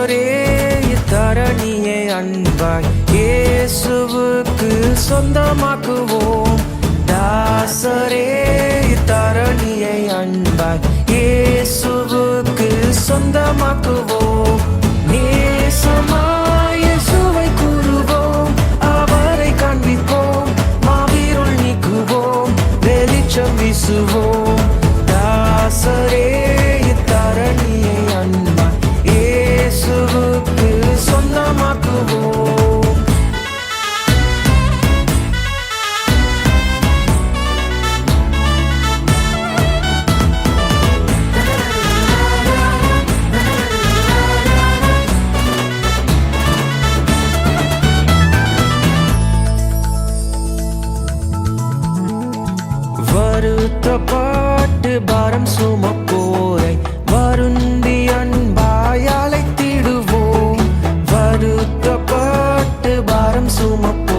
தாசரே இத்தரணியை அன்பாய் இயேசுவுக்கு சொந்தமாக்குவோம். தாசரே இத்தரணியை அன்பாய் இயேசுவுக்கு சொந்தமாக்குவோம். நேசமாய் இயேசுவை கூறுவோம், அவரை காண்பிப்போம், மாவீருள் நீக்குவோம், வெளிச்சம் வீசுவோம். தாசரே இத்தரணியை அன்பாய் இயேசுவுக்கு சொந்தமாக்குவோம். வருத்தப்பட்டு பாரம் சுமப்போரை வருந்தி அன்பாய் அழைத்திடுவோம். வருத்தப்பட்டு பாரம் சுமப்போரை